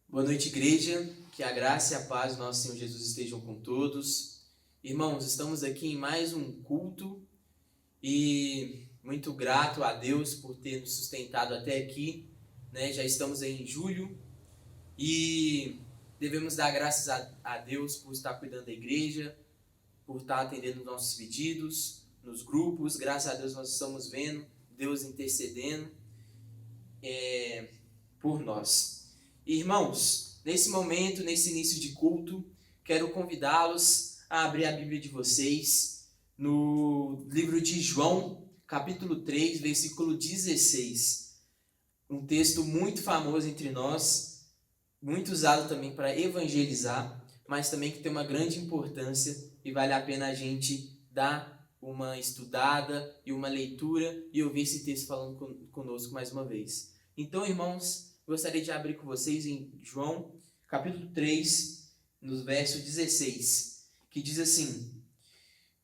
Boa noite, igreja. Que a graça e a paz do nosso Senhor Jesus estejam com todos. Irmãos, estamos aqui em mais um culto e muito grato a Deus por ter nos sustentado até aqui, né? Já estamos aí em julho e devemos dar graças a Deus por estar cuidando da igreja, por estar atendendo nossos pedidos nos grupos. Graças a Deus nós estamos vendo Deus intercedendo por nós. Irmãos, nesse momento, nesse início de culto, quero convidá-los a abrir a Bíblia de vocês no livro de João, capítulo 3, versículo 16. Um texto muito famoso entre nós, muito usado também para evangelizar, mas também que tem uma grande importância e vale a pena a gente dar uma estudada e uma leitura e ouvir esse texto falando conosco mais uma vez. Então, irmãos, gostaria de abrir com vocês em João, capítulo 3, no verso 16, que diz assim: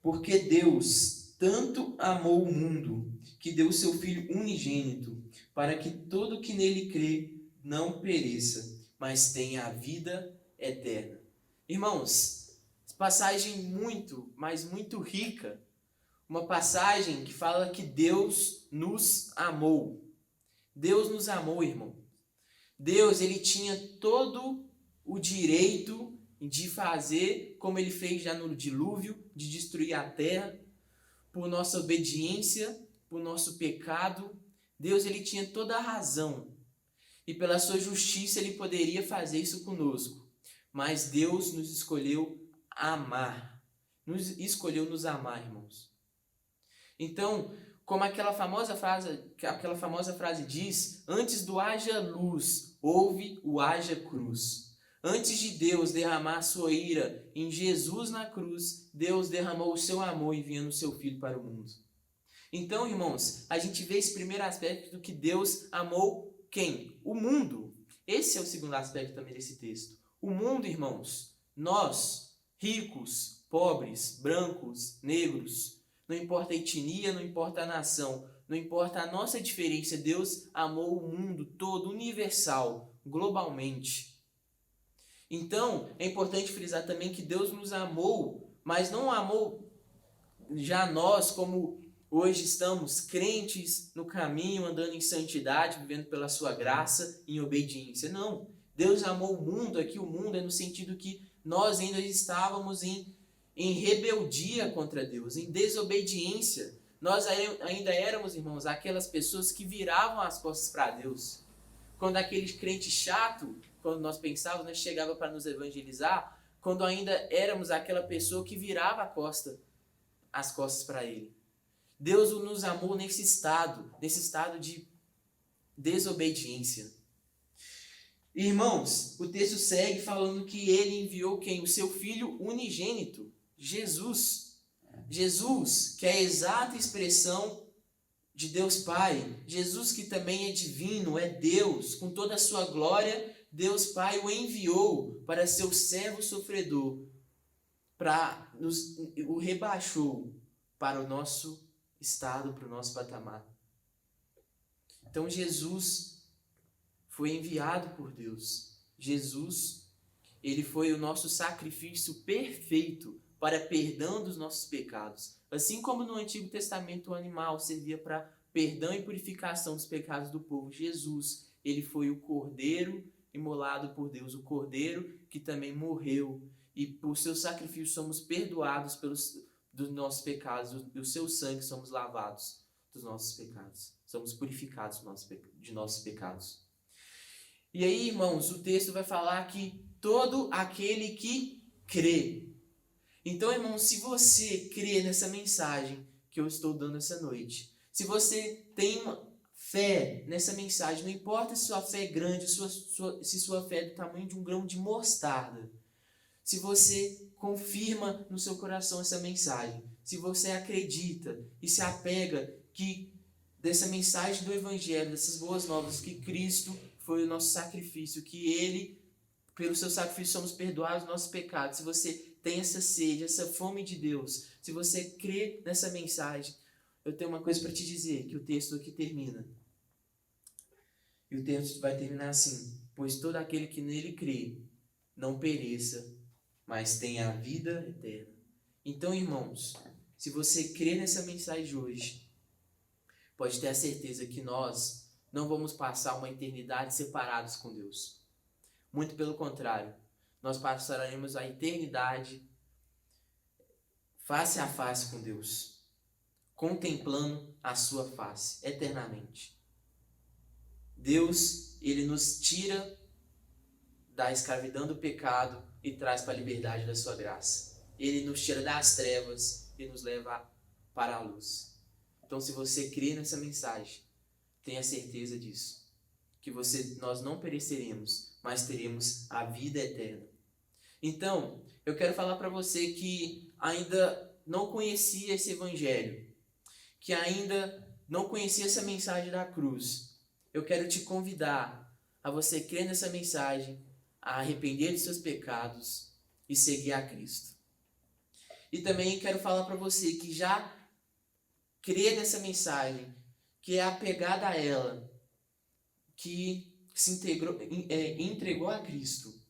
Porque Deus tanto amou o mundo, que deu o seu Filho unigênito, para que todo que nele crê não pereça, mas tenha a vida eterna. Irmãos, passagem muito, mas muito rica, uma passagem que fala que Deus nos amou. Deus nos amou, irmão. Deus, ele tinha todo o direito de fazer como ele fez já no dilúvio, de destruir a terra, por nossa obediência, por nosso pecado. Deus, ele tinha toda a razão. E pela sua justiça ele poderia fazer isso conosco. Mas Deus nos escolheu amar. Escolheu nos amar, irmãos. Então, como aquela famosa frase diz, antes do haja luz, houve o haja cruz. Antes de Deus derramar sua ira em Jesus na cruz, Deus derramou o seu amor enviando o seu Filho para o mundo. Então, irmãos, a gente vê esse primeiro aspecto do que Deus amou quem? O mundo. Esse é o segundo aspecto também desse texto. O mundo, irmãos, nós, ricos, pobres, brancos, negros, não importa a etnia, não importa a nação, não importa a nossa diferença, Deus amou o mundo todo, universal, globalmente. Então, é importante frisar também que Deus nos amou, mas não amou já nós como hoje estamos crentes no caminho, andando em santidade, vivendo pela sua graça, em obediência. Não, Deus amou o mundo, aqui o mundo é no sentido que nós ainda estávamos em rebeldia contra Deus, em desobediência. Nós ainda éramos, irmãos, aquelas pessoas que viravam as costas para Deus. Quando aquele crente chato, quando nós pensávamos, né, chegava para nos evangelizar, quando ainda éramos aquela pessoa que virava as costas para Ele. Deus nos amou nesse estado de desobediência. Irmãos, o texto segue falando que Ele enviou quem? O seu Filho unigênito, Jesus. Jesus, que é a exata expressão de Deus Pai. Jesus que também é divino, é Deus, com toda a sua glória, Deus Pai o enviou para ser o servo sofredor, o rebaixou para o nosso estado, para o nosso patamar. Então Jesus foi enviado por Deus. Jesus, ele foi o nosso sacrifício perfeito para perdão dos nossos pecados. Assim como no Antigo Testamento o animal servia para perdão e purificação dos pecados do povo, Jesus, ele foi o cordeiro imolado por Deus, o cordeiro que também morreu. E por seu sacrifício somos perdoados dos nossos pecados, do seu sangue somos lavados dos nossos pecados. Somos purificados de nossos pecados. E aí, irmãos, o texto vai falar que todo aquele que crê. Então, irmãos, se você crê nessa mensagem que eu estou dando essa noite, se você tem uma fé nessa mensagem, não importa se sua fé é grande, se sua fé é do tamanho de um grão de mostarda, se você confirma no seu coração essa mensagem, se você acredita e se apega que dessa mensagem do Evangelho, dessas boas novas, que Cristo foi o nosso sacrifício, que Ele, pelo seu sacrifício, somos perdoados dos nossos pecados. Se você tem essa sede, essa fome de Deus, se você crê nessa mensagem, eu tenho uma coisa para te dizer, que o texto aqui termina. E o texto vai terminar assim: pois todo aquele que nele crê não pereça, mas tenha a vida eterna. Então, irmãos, se você crê nessa mensagem de hoje, pode ter a certeza que nós não vamos passar uma eternidade separados com Deus. Muito pelo contrário, nós passaremos a eternidade face a face com Deus, contemplando a sua face eternamente. Deus, ele nos tira da escravidão do pecado e traz para a liberdade da sua graça. Ele nos tira das trevas e nos leva para a luz. Então, se você crê nessa mensagem, tenha certeza disso, que nós não pereceremos, mas teremos a vida eterna. Então, eu quero falar para você que ainda não conhecia esse evangelho, que ainda não conhecia essa mensagem da cruz. Eu quero te convidar a você crer nessa mensagem, a arrepender dos seus pecados e seguir a Cristo. E também quero falar para você que já crê nessa mensagem, que é apegada a ela, que se entregou a Cristo,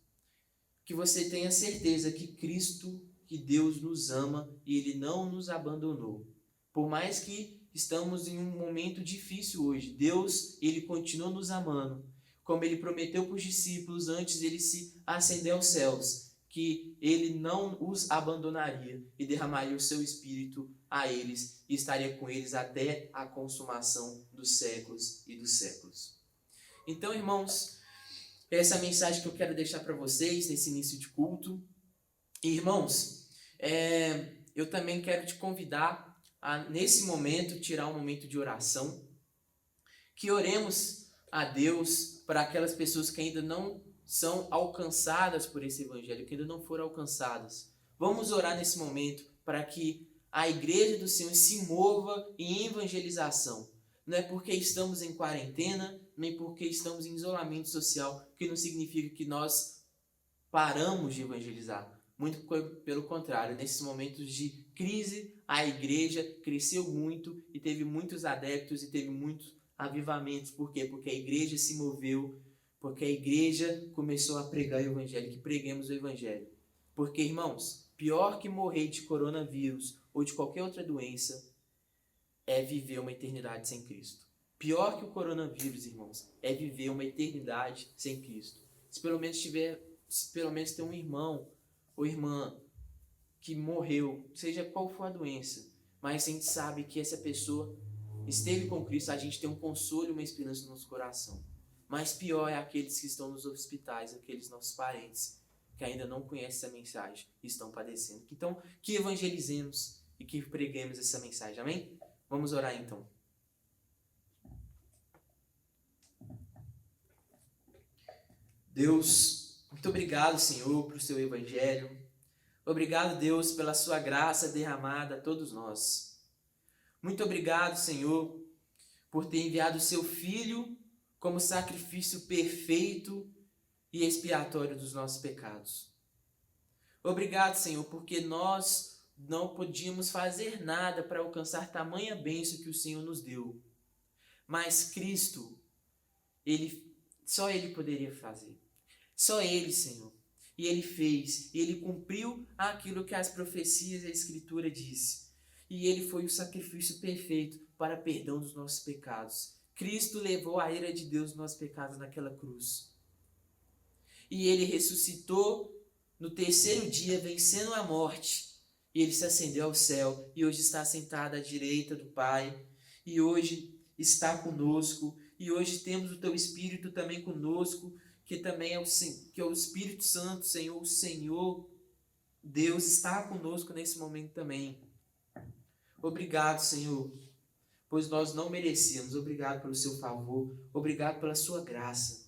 que você tenha certeza que Cristo, que Deus nos ama e Ele não nos abandonou. Por mais que estamos em um momento difícil hoje, Deus, Ele continua nos amando, como Ele prometeu para os discípulos antes de Ele se ascender aos céus, que Ele não os abandonaria e derramaria o seu Espírito a eles e estaria com eles até a consumação dos séculos e dos séculos. Então, irmãos, essa é a mensagem que eu quero deixar para vocês nesse início de culto. E, irmãos, eu também quero te convidar a, nesse momento, tirar um momento de oração, que oremos a Deus para aquelas pessoas que ainda não são alcançadas por esse evangelho, que ainda não foram alcançadas. Vamos orar nesse momento para que a igreja do Senhor se mova em evangelização. Não é porque estamos em quarentena, nem porque estamos em isolamento social, que não significa que nós paramos de evangelizar. Muito pelo contrário, nesses momentos de crise, a igreja cresceu muito e teve muitos adeptos e teve muitos avivamentos. Por quê? Porque a igreja se moveu, porque a igreja começou a pregar o evangelho, que preguemos o evangelho. Porque, irmãos, pior que morrer de coronavírus ou de qualquer outra doença é viver uma eternidade sem Cristo. Pior que o coronavírus, irmãos, é viver uma eternidade sem Cristo. Se pelo menos tem um irmão ou irmã que morreu, seja qual for a doença, mas a gente sabe que essa pessoa esteve com Cristo, a gente tem um consolo e uma esperança no nosso coração. Mas pior é aqueles que estão nos hospitais, aqueles nossos parentes que ainda não conhecem essa mensagem e estão padecendo. Então, que evangelizemos e que preguemos essa mensagem, amém? Vamos orar então. Deus, muito obrigado, Senhor, pelo seu evangelho. Obrigado, Deus, pela sua graça derramada a todos nós. Muito obrigado, Senhor, por ter enviado o seu Filho como sacrifício perfeito e expiatório dos nossos pecados. Obrigado, Senhor, porque nós não podíamos fazer nada para alcançar tamanha bênção que o Senhor nos deu. Mas Cristo, só Ele poderia fazer. Só Ele, Senhor. E Ele fez, e Ele cumpriu aquilo que as profecias e a Escritura disse. E Ele foi o sacrifício perfeito para perdão dos nossos pecados. Cristo levou a ira de Deus nos nossos pecados naquela cruz. E Ele ressuscitou no terceiro dia, vencendo a morte. E Ele se ascendeu ao céu, e hoje está sentado à direita do Pai. E hoje está conosco, e hoje temos o Teu Espírito também conosco, que também é o Espírito Santo, Senhor. O Senhor, Deus, está conosco nesse momento também. Obrigado, Senhor, pois nós não merecíamos. Obrigado pelo seu favor, obrigado pela sua graça.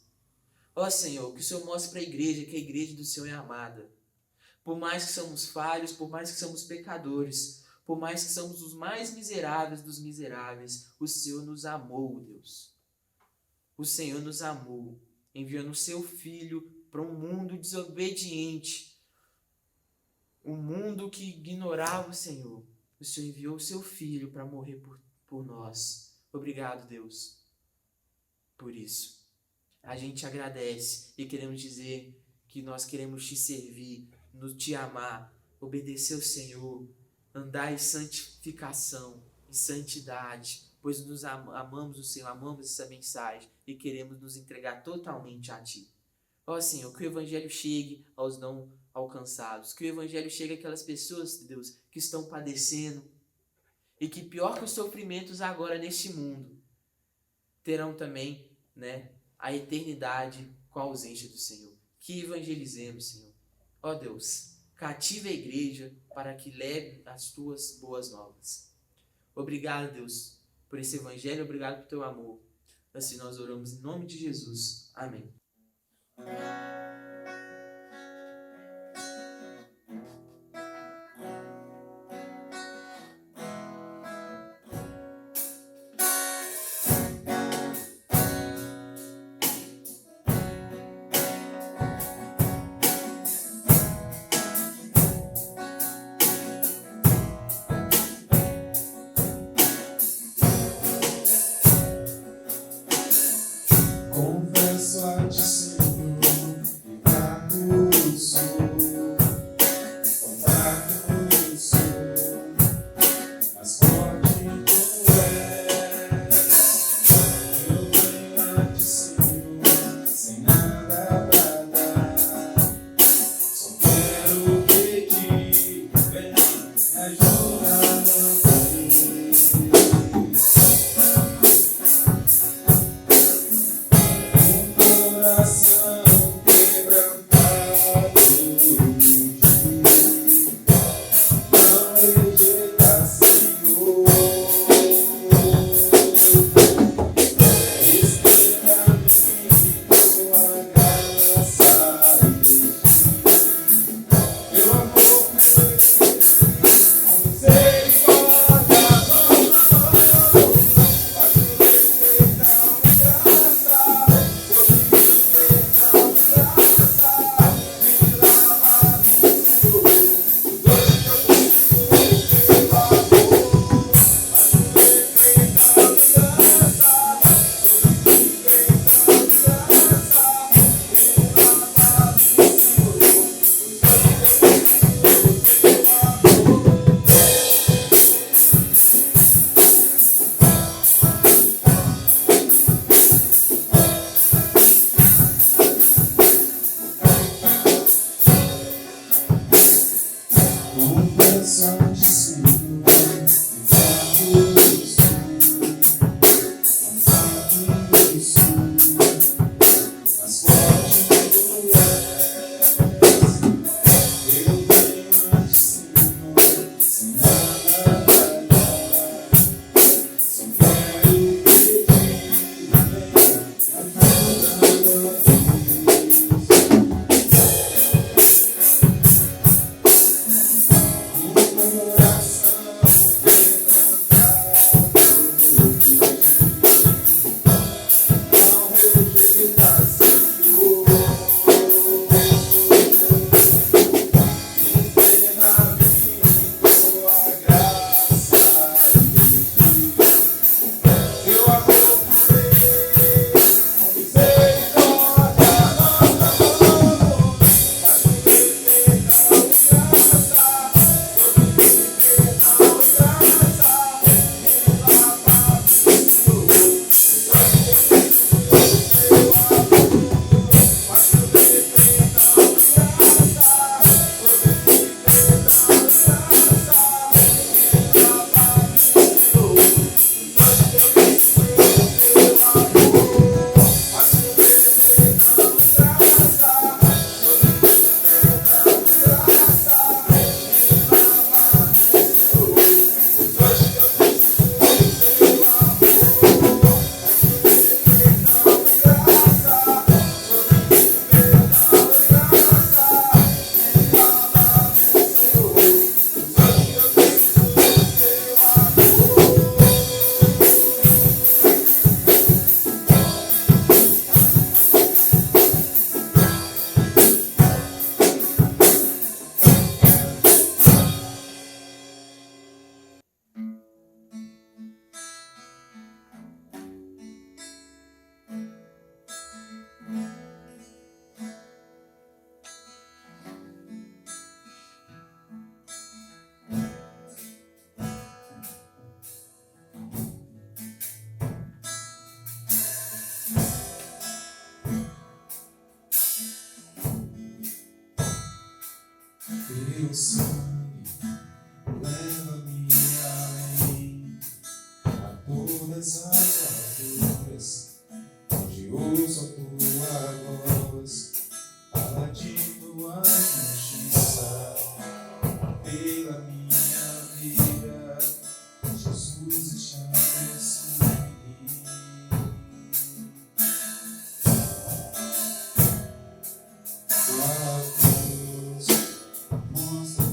Ó Senhor, que o Senhor mostre para a igreja que a igreja do Senhor é amada. Por mais que somos falhos, por mais que somos pecadores, por mais que somos os mais miseráveis dos miseráveis, o Senhor nos amou, Deus. O Senhor nos amou, enviando o seu Filho para um mundo desobediente, um mundo que ignorava o Senhor. O Senhor enviou o seu Filho para morrer por nós. Obrigado, Deus, por isso. A gente agradece e queremos dizer que nós queremos te servir, te amar, obedecer ao Senhor, andar em santificação, em santidade, pois nos amamos o Senhor, amamos essa mensagem e queremos nos entregar totalmente a Ti. Ó Senhor, que o Evangelho chegue aos não alcançados, que o Evangelho chegue àquelas pessoas, Deus, que estão padecendo e que pior que os sofrimentos agora neste mundo, terão também, a eternidade com a ausência do Senhor. Que evangelizemos, Senhor. Ó Deus, cativa a igreja para que leve as tuas boas novas. Obrigado, Deus, por esse evangelho, obrigado por teu amor. Assim nós oramos em nome de Jesus. Amém. Confesso a ti teu sangue leva-me além a todas as alturas, onde ouço a tua voz, fala de tua justiça pela minha vida. Jesus, deixa teu sangue. Tua cruz mostra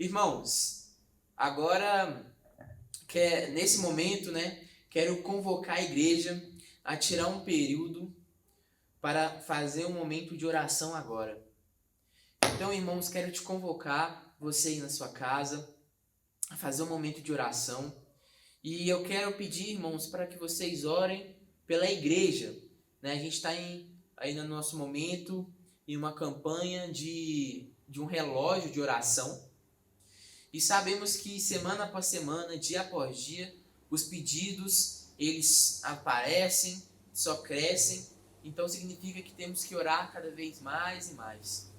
Irmãos, agora, nesse momento, né, quero convocar a igreja a tirar um período para fazer um momento de oração agora. Então, irmãos, quero te convocar, você aí na sua casa, a fazer um momento de oração. E eu quero pedir, irmãos, para que vocês orem pela igreja. Né? A gente está aí no nosso momento em uma campanha de um relógio de oração. E sabemos que semana após semana, dia após dia, os pedidos, eles aparecem, só crescem. Então significa que temos que orar cada vez mais e mais.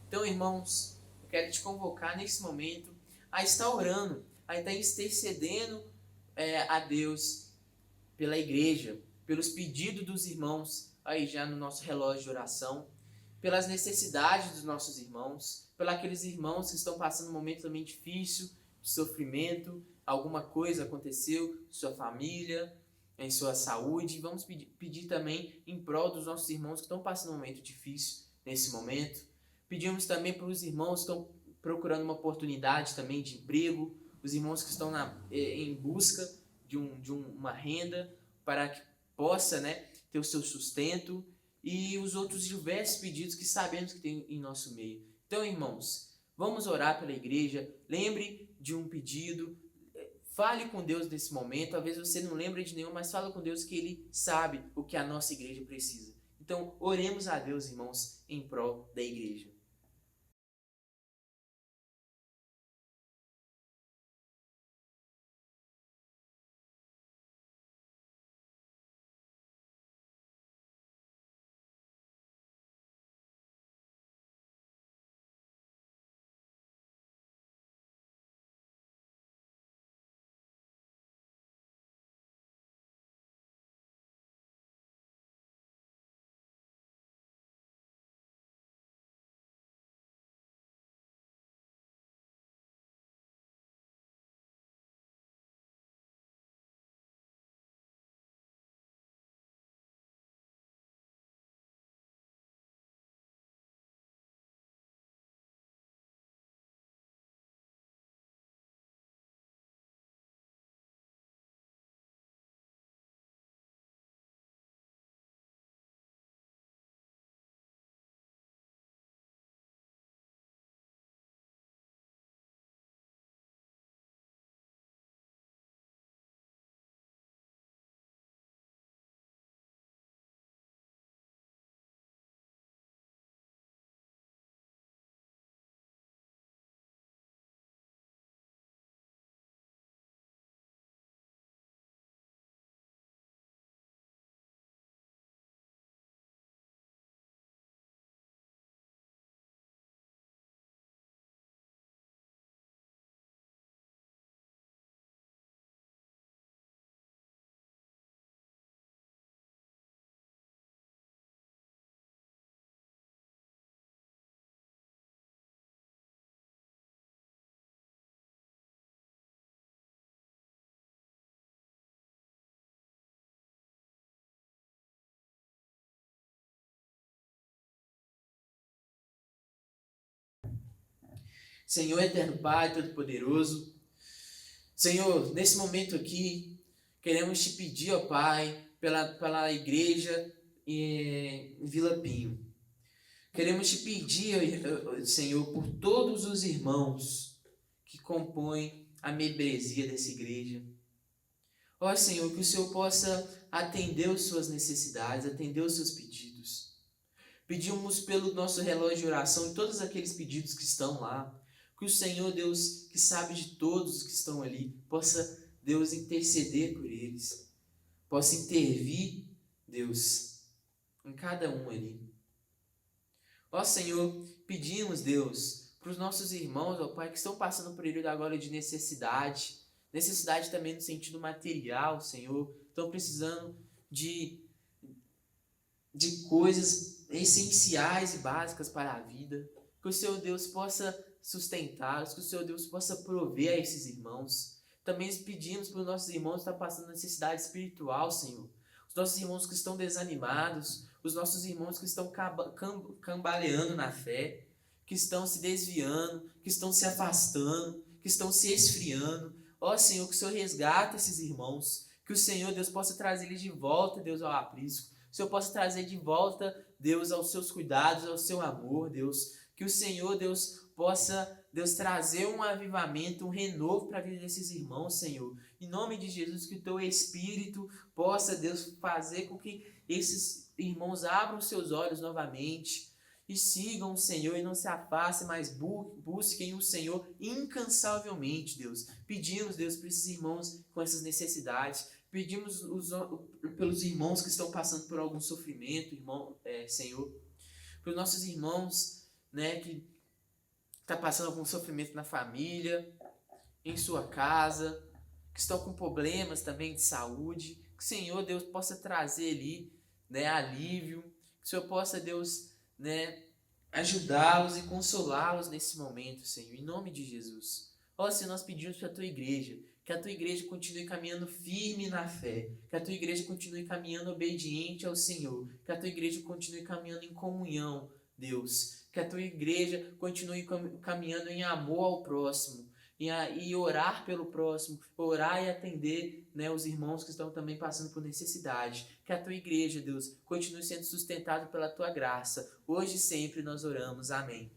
Então, irmãos, eu quero te convocar nesse momento a estar orando, a estar intercedendo a Deus pela igreja, pelos pedidos dos irmãos, aí já no nosso relógio de oração, pelas necessidades dos nossos irmãos, pelos aqueles irmãos que estão passando um momento também difícil, de sofrimento, alguma coisa aconteceu em sua família, em sua saúde. Vamos pedir também em prol dos nossos irmãos que estão passando um momento difícil nesse momento. Pedimos também para os irmãos que estão procurando uma oportunidade também de emprego, os irmãos que estão em busca de uma renda para que possa, né, ter o seu sustento, e os outros diversos pedidos que sabemos que tem em nosso meio. Então, irmãos, vamos orar pela igreja. Lembre de um pedido, fale com Deus nesse momento. Talvez você não lembre de nenhum, mas fala com Deus que Ele sabe o que a nossa igreja precisa. Então, oremos a Deus, irmãos, em prol da igreja. Senhor eterno Pai, Todo-Poderoso, Senhor, nesse momento aqui, queremos te pedir, ó Pai, pela igreja em Vila Pinho. Queremos te pedir, Senhor, por todos os irmãos que compõem a membresia dessa igreja. Ó Senhor, que o Senhor possa atender as suas necessidades, atender os seus pedidos. Pedimos pelo nosso relógio de oração e todos aqueles pedidos que estão lá. Que o Senhor, Deus, que sabe de todos os que estão ali, possa, Deus, interceder por eles. Possa intervir, Deus, em cada um ali. Ó Senhor, pedimos, Deus, para os nossos irmãos, ó Pai, que estão passando por um período agora de necessidade também no sentido material, Senhor, estão precisando de coisas essenciais e básicas para a vida. Que o Senhor, Deus, possa sustentá-los, que o Senhor, Deus, possa prover a esses irmãos. Também pedimos para os nossos irmãos que estão passando necessidade espiritual, Senhor. Os nossos irmãos que estão desanimados, os nossos irmãos que estão cambaleando na fé. que estão se desviando, que estão se afastando, que estão se esfriando. Ó Senhor, que o Senhor resgata esses irmãos, que o Senhor, Deus, possa trazer eles de volta, Deus, ao aprisco. Que o Senhor possa trazer de volta, Deus, aos seus cuidados, ao seu amor, Deus. Que o Senhor, Deus, possa, Deus, trazer um avivamento, um renovo para a vida desses irmãos, Senhor. Em nome de Jesus, que o Teu Espírito possa, Deus, fazer com que esses irmãos abram seus olhos novamente e sigam o Senhor e não se afastem, mas busquem o Senhor incansavelmente, Deus. Pedimos, Deus, para esses irmãos com essas necessidades. Pedimos pelos irmãos que estão passando por algum sofrimento, Senhor. Pelos nossos irmãos, né, que estão passando algum sofrimento na família, em sua casa, que estão com problemas também de saúde. Que o Senhor, Deus, possa trazer ali, né, alívio. Que o Senhor possa, Deus, né, ajudá-los e consolá-los nesse momento, Senhor, em nome de Jesus. Ó Senhor, nós pedimos para a Tua igreja, que a Tua igreja continue caminhando firme na fé, que a Tua igreja continue caminhando obediente ao Senhor, que a Tua igreja continue caminhando em comunhão, Deus, que a Tua igreja continue caminhando em amor ao próximo, e orar pelo próximo, orar e atender, né, os irmãos que estão também passando por necessidade. Que a Tua igreja, Deus, continue sendo sustentada pela Tua graça. Hoje e sempre nós oramos. Amém.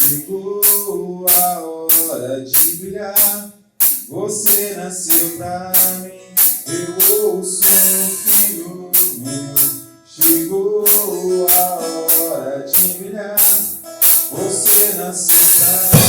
Chegou a hora de brilhar. Você nasceu pra mim. Eu ouço filho meu. Chegou a hora de brilhar. Você nasceu pra mim.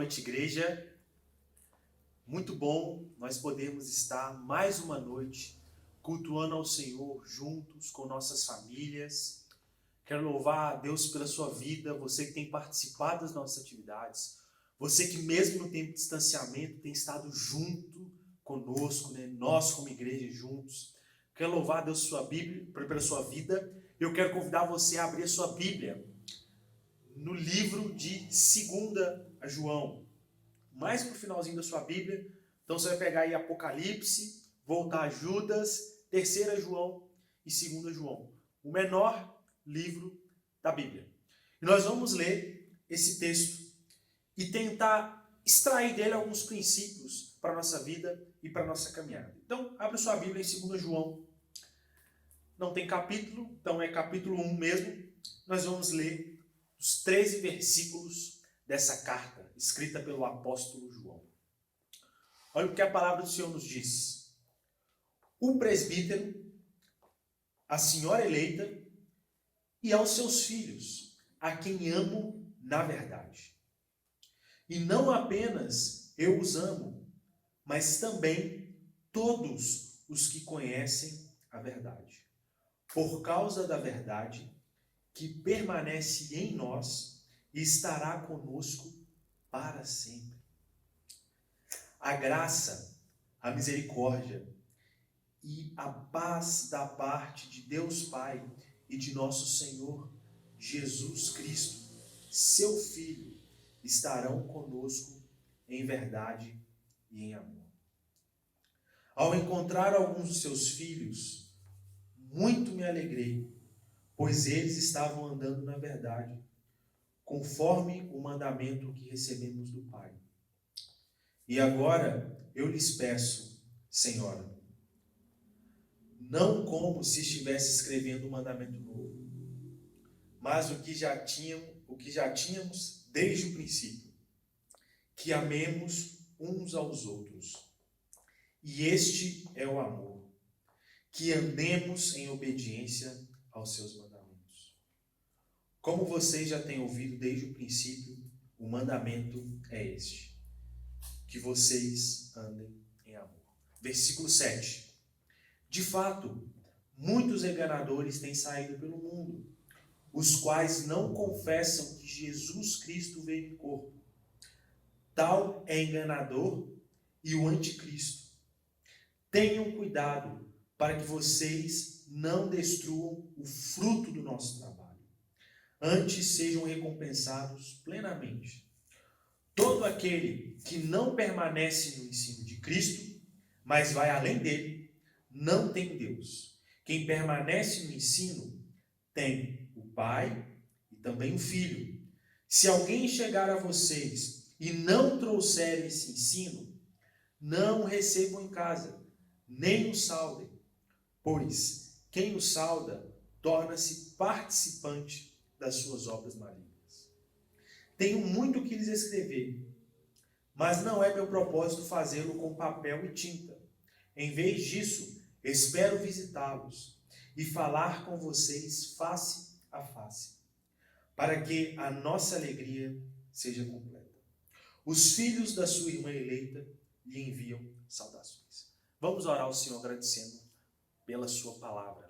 noite, igreja. Muito bom nós podermos estar mais uma noite cultuando ao Senhor juntos com nossas famílias. Quero louvar a Deus pela sua vida, você que tem participado das nossas atividades, você que mesmo no tempo de distanciamento tem estado junto conosco, né? Nós como igreja juntos. Quero louvar a Deus pela sua vida. Eu quero convidar você a abrir a sua Bíblia no livro de 2 João. Mais pro finalzinho da sua Bíblia. Então você vai pegar aí Apocalipse, voltar a Judas, 3 João e 2 João. O menor livro da Bíblia. E nós vamos ler esse texto e tentar extrair dele alguns princípios para a nossa vida e para a nossa caminhada. Então, abre sua Bíblia em 2 João. Não tem capítulo, então é capítulo 1 mesmo. Nós vamos ler os 13 versículos dessa carta, escrita pelo apóstolo João. Olha o que a palavra do Senhor nos diz. O presbítero, a senhora eleita e aos seus filhos, a quem amo na verdade. E não apenas eu os amo, mas também todos os que conhecem a verdade. Por causa da verdade, que permanece em nós e estará conosco para sempre. A graça, a misericórdia e a paz da parte de Deus Pai e de nosso Senhor Jesus Cristo, seu Filho, estarão conosco em verdade e em amor. Ao encontrar alguns dos seus filhos, muito me alegrei, pois eles estavam andando na verdade, conforme o mandamento que recebemos do Pai. E agora eu lhes peço, Senhora, não como se estivesse escrevendo um mandamento novo, mas o que já tínhamos desde o princípio, que amemos uns aos outros. E este é o amor, que andemos em obediência aos seus mandamentos. Como vocês já têm ouvido desde o princípio, o mandamento é este, que vocês andem em amor. Versículo 7. De fato, muitos enganadores têm saído pelo mundo, os quais não confessam que Jesus Cristo veio em corpo. Tal é enganador e o anticristo. Tenham cuidado para que vocês não destruam o fruto do nosso trabalho. Antes sejam recompensados plenamente. Todo aquele que não permanece no ensino de Cristo, mas vai além dele, não tem Deus. Quem permanece no ensino tem o Pai e também o Filho. Se alguém chegar a vocês e não trouxer esse ensino, não o recebam em casa, nem o saudem, pois quem o sauda torna-se participante das suas obras malignas. Tenho muito o que lhes escrever, mas não é meu propósito fazê-lo com papel e tinta. Em vez disso, espero visitá-los e falar com vocês face a face, para que a nossa alegria seja completa. Os filhos da sua irmã eleita lhe enviam saudações. Vamos orar ao Senhor agradecendo pela sua palavra.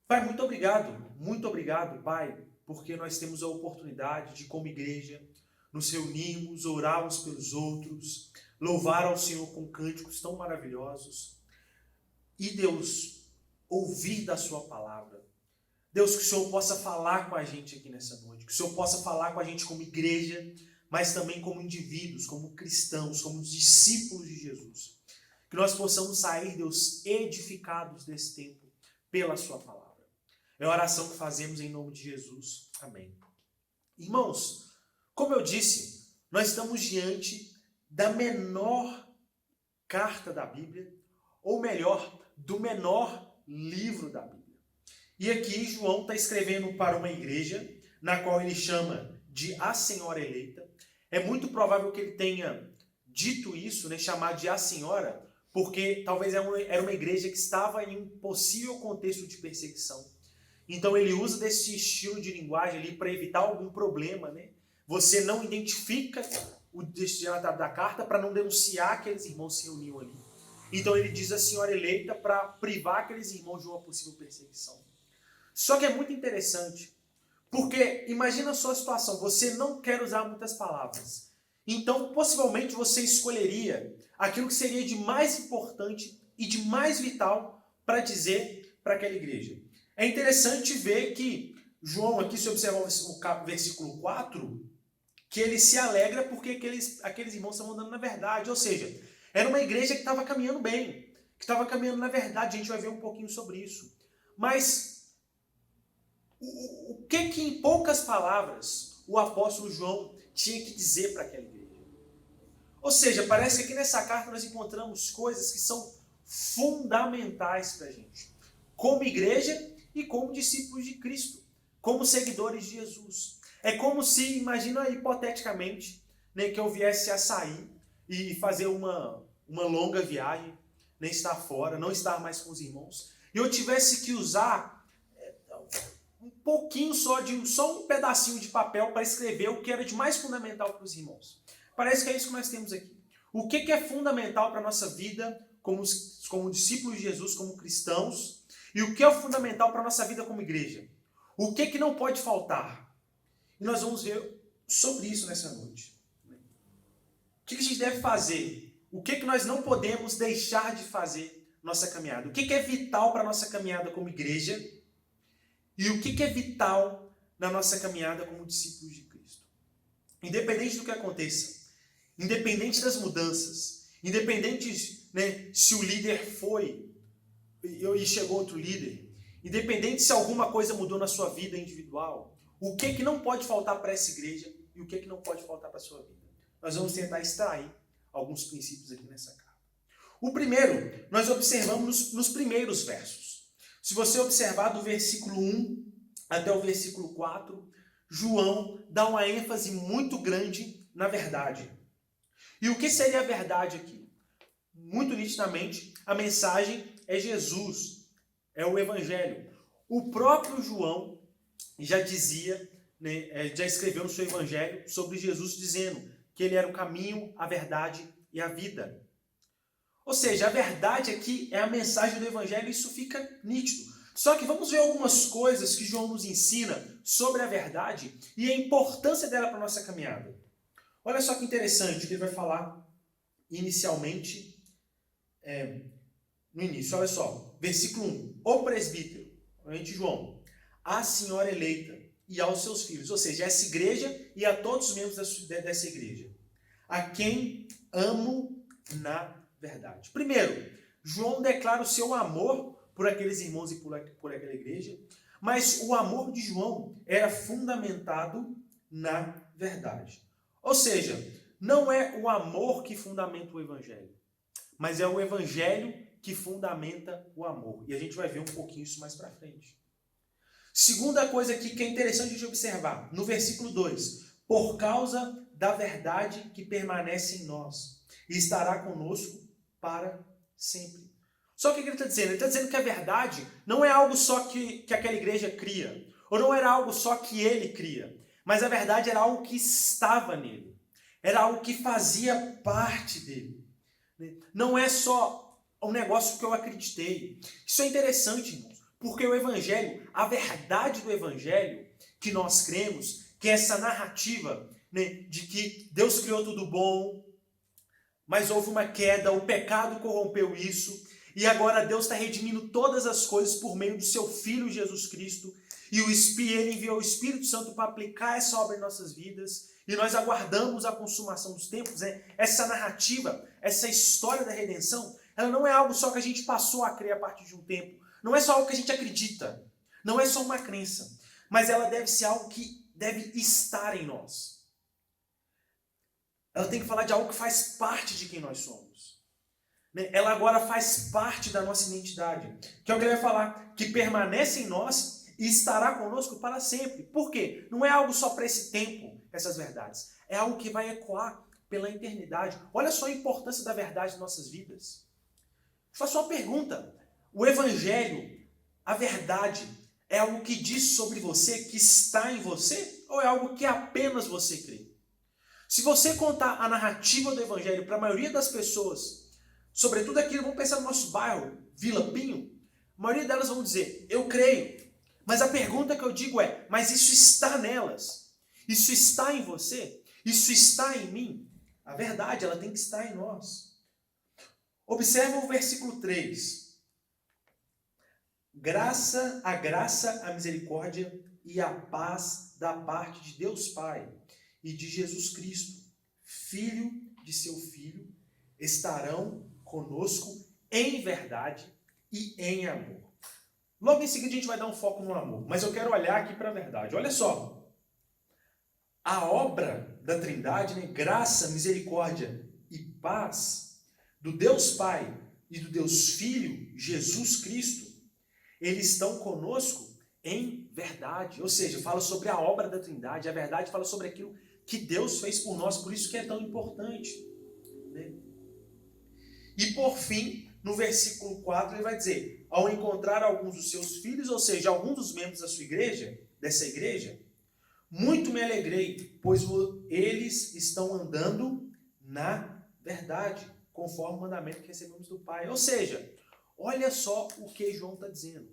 Pai, muito obrigado, Pai, porque nós temos a oportunidade de, como igreja, nos reunirmos, orar uns pelos outros, louvar ao Senhor com cânticos tão maravilhosos. E Deus, ouvir da sua palavra. Deus, que o Senhor possa falar com a gente aqui nessa noite, que o Senhor possa falar com a gente como igreja, mas também como indivíduos, como cristãos, como discípulos de Jesus. Que nós possamos sair, Deus, edificados desse tempo pela sua palavra. É a oração que fazemos em nome de Jesus. Amém. Irmãos, como eu disse, nós estamos diante da menor carta da Bíblia, ou melhor, do menor livro da Bíblia. E aqui João está escrevendo para uma igreja, na qual ele chama de a Senhora Eleita. É muito provável que ele tenha dito isso, né, chamar de a Senhora, porque talvez era uma igreja que estava em um possível contexto de perseguição. Então ele usa desse estilo de linguagem ali para evitar algum problema, né? Você não identifica o destinatário da carta para não denunciar aqueles irmãos que se reuniam ali. Então ele diz a senhora eleita para privar aqueles irmãos de uma possível perseguição. Só que é muito interessante, porque imagina a sua situação, você não quer usar muitas palavras. Então, possivelmente, você escolheria aquilo que seria de mais importante e de mais vital para dizer para aquela igreja. É interessante ver que João, aqui se observar o versículo 4, que ele se alegra porque aqueles irmãos estavam andando na verdade. Ou seja, era uma igreja que estava caminhando bem, que estava caminhando na verdade. A gente vai ver um pouquinho sobre isso. Mas o que em poucas palavras o apóstolo João tinha que dizer para aquela igreja? Ou seja, parece que aqui nessa carta nós encontramos coisas que são fundamentais para a gente, como igreja e como discípulos de Cristo, como seguidores de Jesus. É como se, imagina hipoteticamente, né, que eu viesse a sair e fazer uma longa viagem, nem estar fora, não estar mais com os irmãos, e eu tivesse que usar um pouquinho só um pedacinho de papel para escrever o que era de mais fundamental para os irmãos. Parece que é isso que nós temos aqui. O que é fundamental para a nossa vida como discípulos de Jesus, como cristãos, e o que é fundamental para a nossa vida como igreja? O que não pode faltar? E nós vamos ver sobre isso nessa noite. O que a gente deve fazer? O que nós não podemos deixar de fazer na nossa caminhada? O que é vital para a nossa caminhada como igreja? E o que é vital na nossa caminhada como discípulos de Cristo? Independente do que aconteça, independente das mudanças, independente, né, se o líder foi e chegou outro líder, independente se alguma coisa mudou na sua vida individual, o que não pode faltar para essa igreja e o que não pode faltar para a sua vida? Nós vamos tentar extrair alguns princípios aqui nessa carta. O primeiro, nós observamos nos primeiros versos. Se você observar do versículo 1 até o versículo 4, João dá uma ênfase muito grande na verdade. E o que seria a verdade aqui? Muito nitidamente, a mensagem é Jesus, é o Evangelho. O próprio João já dizia, né, já escreveu no seu Evangelho sobre Jesus, dizendo que ele era o caminho, a verdade e a vida. Ou seja, a verdade aqui é a mensagem do Evangelho, e isso fica nítido. Só que vamos ver algumas coisas que João nos ensina sobre a verdade e a importância dela para a nossa caminhada. Olha só que interessante o que ele vai falar inicialmente, no início. Olha só, versículo 1. O presbítero, João, a senhora eleita e aos seus filhos, ou seja, essa igreja e a todos os membros dessa igreja, a quem amo na verdade. Primeiro, João declara o seu amor por aqueles irmãos e por aquela igreja, mas o amor de João era fundamentado na verdade. Ou seja, não é o amor que fundamenta o Evangelho, mas é o Evangelho que fundamenta o amor. E a gente vai ver um pouquinho isso mais para frente. Segunda coisa aqui que é interessante a gente observar, no versículo 2, por causa da verdade que permanece em nós e estará conosco para sempre. Só que o que ele está dizendo? Ele está dizendo que a verdade não é algo só que aquela igreja cria, ou não era algo só que ele cria, mas a verdade era algo que estava nele, era algo que fazia parte dele. Não é só um negócio que eu acreditei. Isso é interessante, irmãos, porque o Evangelho, a verdade do Evangelho que nós cremos, que é essa narrativa, né, de que Deus criou tudo bom, mas houve uma queda, o pecado corrompeu isso, e agora Deus está redimindo todas as coisas por meio do seu Filho Jesus Cristo, e ele enviou o Espírito Santo para aplicar essa obra em nossas vidas, e nós aguardamos a consumação dos tempos. Essa narrativa, essa história da redenção, ela não é algo só que a gente passou a crer a partir de um tempo, não é só algo que a gente acredita, não é só uma crença, mas ela deve ser algo que deve estar em nós. Ela tem que falar de algo que faz parte de quem nós somos. Ela agora faz parte da nossa identidade. Que é o que ele vai falar, que permanece em nós e estará conosco para sempre. Por quê? Não é algo só para esse tempo, essas verdades. É algo que vai ecoar pela eternidade. Olha só a importância da verdade em nossas vidas. Eu faço uma pergunta. O Evangelho, a verdade, é algo que diz sobre você, que está em você? Ou é algo que apenas você crê? Se você contar a narrativa do Evangelho para a maioria das pessoas, sobretudo aqui, vamos pensar no nosso bairro, Vila Pinho, a maioria delas vão dizer, eu creio. Mas a pergunta que eu digo é, mas isso está nelas? Isso está em você? Isso está em mim? A verdade, ela tem que estar em nós. Observa o versículo 3. A graça, a misericórdia e a paz da parte de Deus Pai e de Jesus Cristo, Filho de seu Filho, estarão conosco em verdade e em amor. Logo em seguida a gente vai dar um foco no amor, mas eu quero olhar aqui para a verdade. Olha só, a obra da Trindade, né? Graça, misericórdia e paz do Deus Pai e do Deus Filho, Jesus Cristo, eles estão conosco em verdade. Ou seja, fala sobre a obra da Trindade. A verdade fala sobre aquilo que Deus fez por nós, por isso que é tão importante. Né? E por fim, no versículo 4, ele vai dizer, ao encontrar alguns dos seus filhos, ou seja, alguns dos membros da sua igreja, dessa igreja, muito me alegrei, pois eles estão andando na verdade, conforme o mandamento que recebemos do Pai. Ou seja, olha só o que João está dizendo.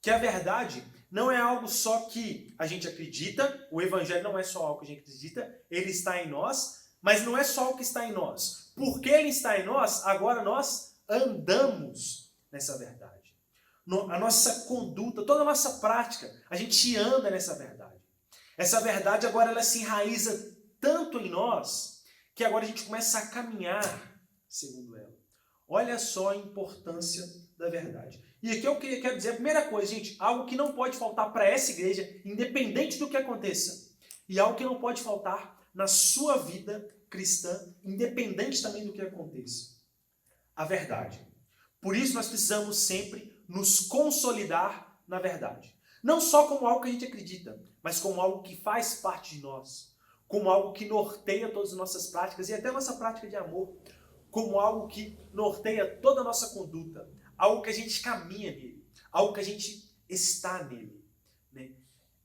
Que a verdade não é algo só que a gente acredita, o Evangelho não é só algo que a gente acredita, ele está em nós, mas não é só o que está em nós. Porque ele está em nós, agora nós andamos nessa verdade. A nossa conduta, toda a nossa prática, a gente anda nessa verdade. Essa verdade agora ela se enraiza tanto em nós, que agora a gente começa a caminhar segundo ela. Olha só a importância da verdade. E aqui eu quero dizer a primeira coisa, gente, algo que não pode faltar para essa igreja, independente do que aconteça, e algo que não pode faltar na sua vida cristã, independente também do que aconteça. A verdade. Por isso nós precisamos sempre nos consolidar na verdade. Não só como algo que a gente acredita, mas como algo que faz parte de nós, como algo que norteia todas as nossas práticas e até a nossa prática de amor, como algo que norteia toda a nossa conduta, algo que a gente caminha nele, algo que a gente está nele. Né?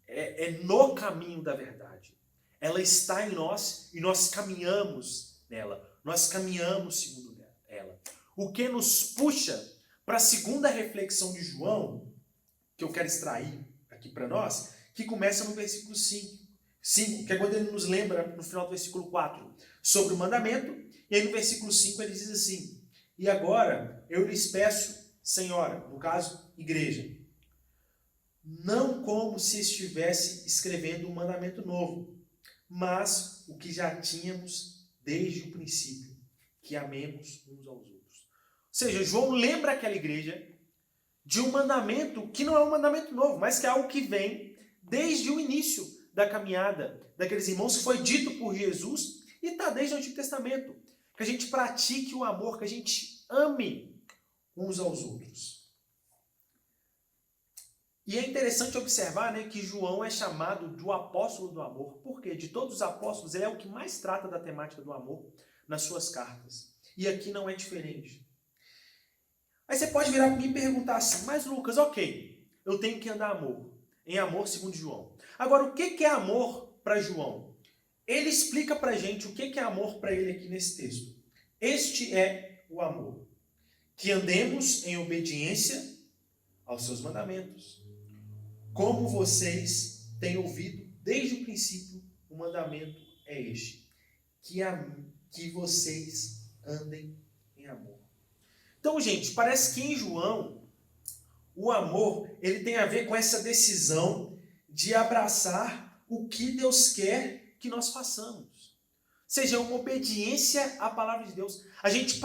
É no caminho da verdade. Ela está em nós e nós caminhamos nela. Nós caminhamos segundo ela. O que nos puxa para a segunda reflexão de João, que eu quero extrair aqui para nós, que começa no versículo 5, que é quando ele nos lembra, no final do versículo 4, sobre o mandamento, e aí no versículo 5 ele diz assim, e agora eu lhes peço, Senhora, no caso, igreja, não como se estivesse escrevendo um mandamento novo, mas o que já tínhamos desde o princípio, que amemos uns aos outros. Ou seja, João lembra aquela igreja de um mandamento que não é um mandamento novo, mas que é algo que vem desde o início da caminhada daqueles irmãos, que foi dito por Jesus e está desde o Antigo Testamento. Que a gente pratique o amor, que a gente ame uns aos outros. E é interessante observar, né, que João é chamado do apóstolo do amor. Por quê? De todos os apóstolos, ele é o que mais trata da temática do amor nas suas cartas. E aqui não é diferente. Aí você pode virar para mim e perguntar assim, mas Lucas, ok, eu tenho que andar em amor segundo João. Agora, o que é amor para João? Ele explica para a gente o que é amor para ele aqui nesse texto. Este é o amor, que andemos em obediência aos seus mandamentos. Como vocês têm ouvido desde o princípio, o mandamento é este, que vocês andem em amor. Então, gente, parece que em João, o amor ele tem a ver com essa decisão de abraçar o que Deus quer que nós façamos. Ou seja, uma obediência à palavra de Deus. A gente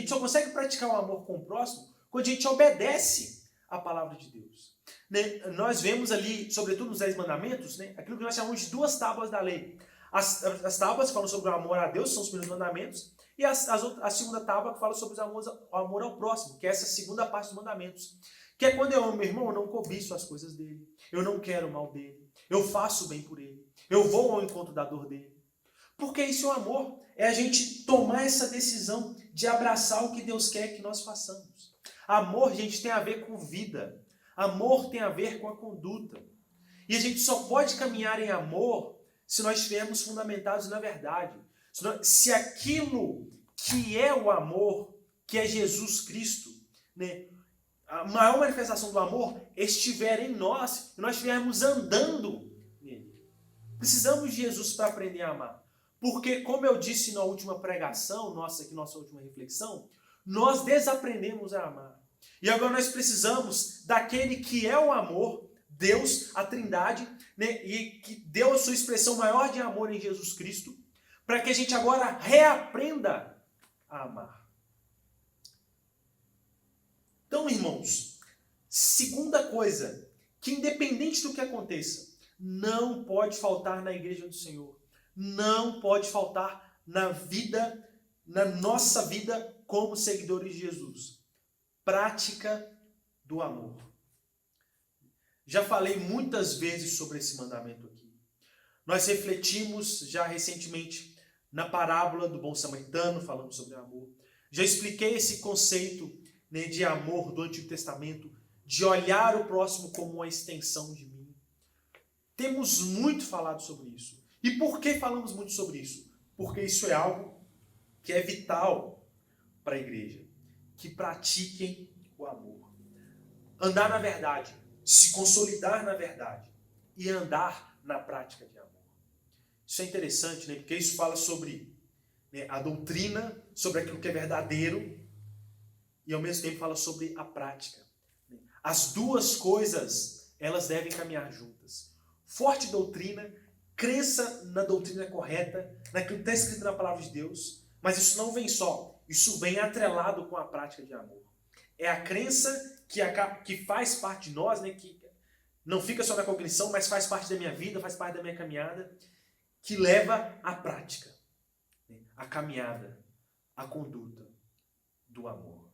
só consegue praticar o amor com o próximo quando a gente obedece à palavra de Deus. Né? Nós vemos ali, sobretudo nos 10 mandamentos, né, aquilo que nós chamamos de 2 tábuas da lei. As tábuas que falam sobre o amor a Deus, são os primeiros mandamentos, e a segunda tábua que fala sobre o amor ao próximo, que é essa segunda parte dos mandamentos. Que é quando eu amo meu irmão, eu não cobiço as coisas dele, eu não quero o mal dele, eu faço o bem por ele, eu vou ao encontro da dor dele. Porque isso é o amor, é a gente tomar essa decisão de abraçar o que Deus quer que nós façamos. Amor, gente, tem a ver com vida, amor tem a ver com a conduta. E a gente só pode caminhar em amor se nós estivermos fundamentados na verdade. Se aquilo que é o amor, que é Jesus Cristo, né, a maior manifestação do amor estiver em nós, e nós estivermos andando nele. Precisamos de Jesus para aprender a amar. Porque, como eu disse na última pregação, nossa última reflexão, nós desaprendemos a amar. E agora nós precisamos daquele que é o amor, Deus, a Trindade, né, e que deu a sua expressão maior de amor em Jesus Cristo, para que a gente agora reaprenda a amar. Então, irmãos, segunda coisa, que independente do que aconteça, não pode faltar na igreja do Senhor. Não pode faltar na nossa vida como seguidores de Jesus. Prática do amor. Já falei muitas vezes sobre esse mandamento aqui. Nós refletimos já recentemente na parábola do bom samaritano, falando sobre amor. Já expliquei esse conceito, né, de amor do Antigo Testamento, de olhar o próximo como uma extensão de mim. Temos muito falado sobre isso. E por que falamos muito sobre isso? Porque isso é algo que é vital para a igreja. Que pratiquem o amor. Andar na verdade, se consolidar na verdade e andar na prática de amor. Isso é interessante, né? Porque isso fala sobre, né, a doutrina, sobre aquilo que é verdadeiro, e ao mesmo tempo fala sobre a prática. As duas coisas, elas devem caminhar juntas. Forte doutrina, crença na doutrina correta, naquilo que está escrito na palavra de Deus, mas isso não vem só, isso vem atrelado com a prática de amor. É a crença que faz parte de nós, né, que não fica só na cognição, mas faz parte da minha vida, faz parte da minha caminhada, que leva à prática, né, a caminhada, a conduta do amor.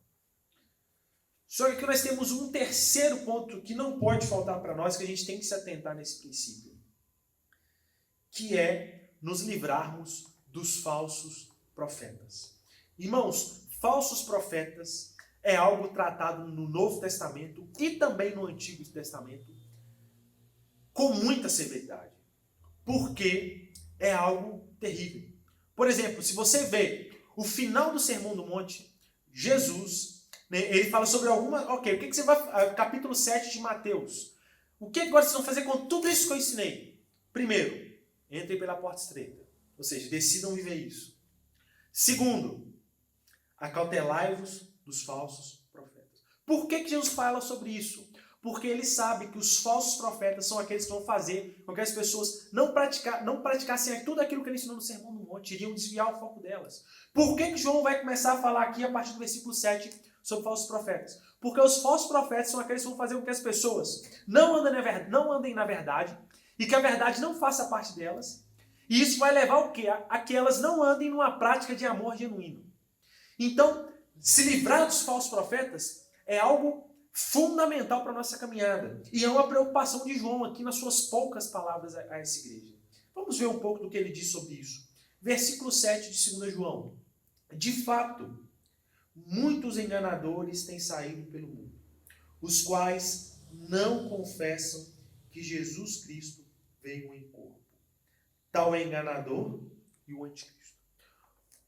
Só que aqui nós temos um terceiro ponto que não pode faltar para nós, que a gente tem que se atentar nesse princípio, que é nos livrarmos dos falsos profetas. Irmãos, falsos profetas é algo tratado no Novo Testamento e também no Antigo Testamento com muita severidade, porque é algo terrível. Por exemplo, se você vê o final do Sermão do Monte, Jesus, né, ele fala sobre o que você vai... Capítulo 7 de Mateus. O que agora vocês vão fazer com tudo isso que eu ensinei? Primeiro, entrem pela porta estreita. Ou seja, decidam viver isso. Segundo, acautelai-vos dos falsos profetas. Por que Jesus fala sobre isso? Porque ele sabe que os falsos profetas são aqueles que vão fazer com que as pessoas não praticassem tudo aquilo que ele ensinou no Sermão do Monte, iriam desviar o foco delas. Por que João vai começar a falar aqui a partir do versículo 7 sobre falsos profetas? Porque os falsos profetas são aqueles que vão fazer com que as pessoas não andem na verdade e que a verdade não faça parte delas. E isso vai levar o quê? A que elas não andem numa prática de amor genuíno. Então, se livrar dos falsos profetas é algo fundamental para a nossa caminhada. E é uma preocupação de João aqui nas suas poucas palavras a essa igreja. Vamos ver um pouco do que ele diz sobre isso. Versículo 7 de 2 João. De fato, muitos enganadores têm saído pelo mundo, os quais não confessam que Jesus Cristo veio em corpo. Tal é enganador e o anticristo.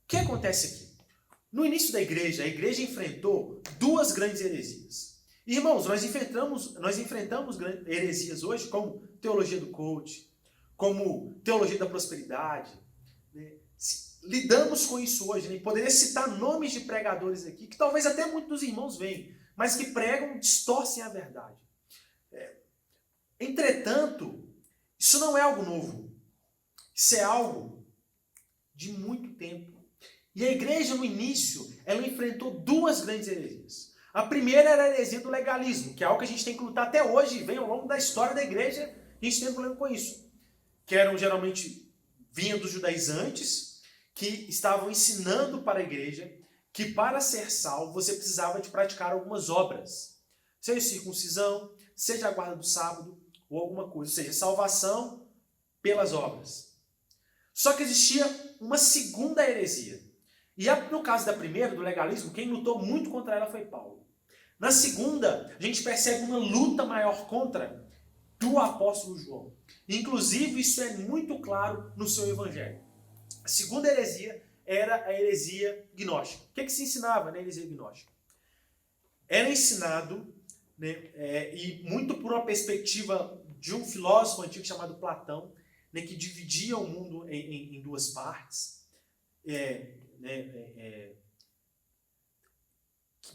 O que acontece aqui? No início da igreja, a igreja enfrentou duas grandes heresias. Irmãos, nós enfrentamos heresias hoje, como teologia do coach, como teologia da prosperidade. Né? Lidamos com isso hoje. Né? Poderia citar nomes de pregadores aqui, que talvez até muitos dos irmãos venham, mas que pregam, distorcem a verdade. Entretanto, isso não é algo novo. Isso é algo de muito tempo. E a igreja, no início, ela enfrentou duas grandes heresias. A primeira era a heresia do legalismo, que é algo que a gente tem que lutar até hoje, e vem ao longo da história da igreja, a gente tem um problema com isso. Que vinham dos judaizantes, que estavam ensinando para a igreja que para ser salvo você precisava de praticar algumas obras. Seja circuncisão, seja a guarda do sábado, ou alguma coisa. Ou seja, salvação pelas obras. Só que existia uma segunda heresia. E no caso da primeira, do legalismo, quem lutou muito contra ela foi Paulo. Na segunda, a gente percebe uma luta maior contra, do apóstolo João. Inclusive, isso é muito claro no seu evangelho. A segunda heresia era a heresia gnóstica. O que se ensinava na heresia gnóstica? Era ensinado, né, e muito por uma perspectiva de um filósofo antigo chamado Platão, né, que dividia o mundo em duas partes.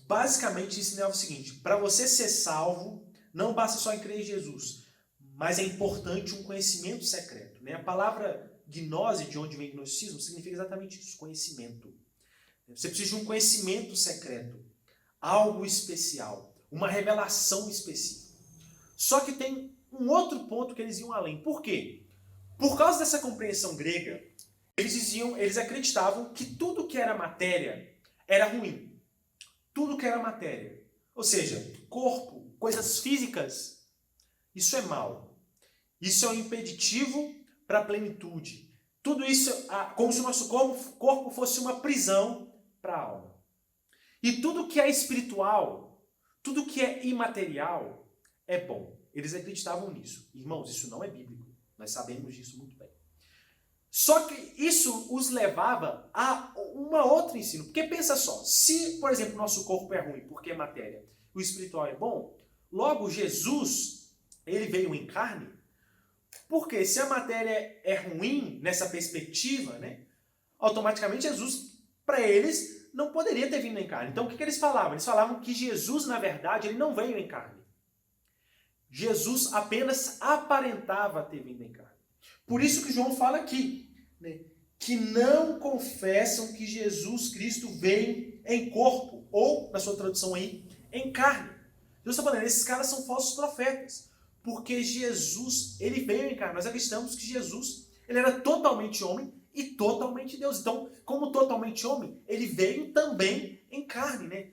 Basicamente ensinava o seguinte: para você ser salvo, não basta só em crer em Jesus, mas é importante um conhecimento secreto. Né? A palavra gnose, de onde vem gnosticismo, significa exatamente isso, conhecimento. Você precisa de um conhecimento secreto, algo especial, uma revelação específica. Só que tem um outro ponto que eles iam além. Por quê? Por causa dessa compreensão grega, eles acreditavam que tudo que era matéria era ruim. Tudo que era matéria. Ou seja, corpo, coisas físicas, isso é mal. Isso é um impeditivo para a plenitude. Tudo isso como se o nosso corpo fosse uma prisão para a alma. E tudo que é espiritual, tudo que é imaterial, é bom. Eles acreditavam nisso. Irmãos, isso não é bíblico. Nós sabemos disso muito bem. Só que isso os levava a uma outra ensino. Porque pensa só, se, por exemplo, nosso corpo é ruim porque é matéria, o espiritual é bom, logo Jesus, ele veio em carne, porque se a matéria é ruim nessa perspectiva, né, automaticamente Jesus, para eles, não poderia ter vindo em carne. Então o que eles falavam? Eles falavam que Jesus, na verdade, ele não veio em carne. Jesus apenas aparentava ter vindo em carne. Por isso que João fala aqui, né, que não confessam que Jesus Cristo veio em corpo, ou, na sua tradução aí, em carne. Deus está falando, esses caras são falsos profetas, porque Jesus, ele veio em carne. Nós acreditamos que Jesus, ele era totalmente homem e totalmente Deus. Então, como totalmente homem, ele veio também em carne, né?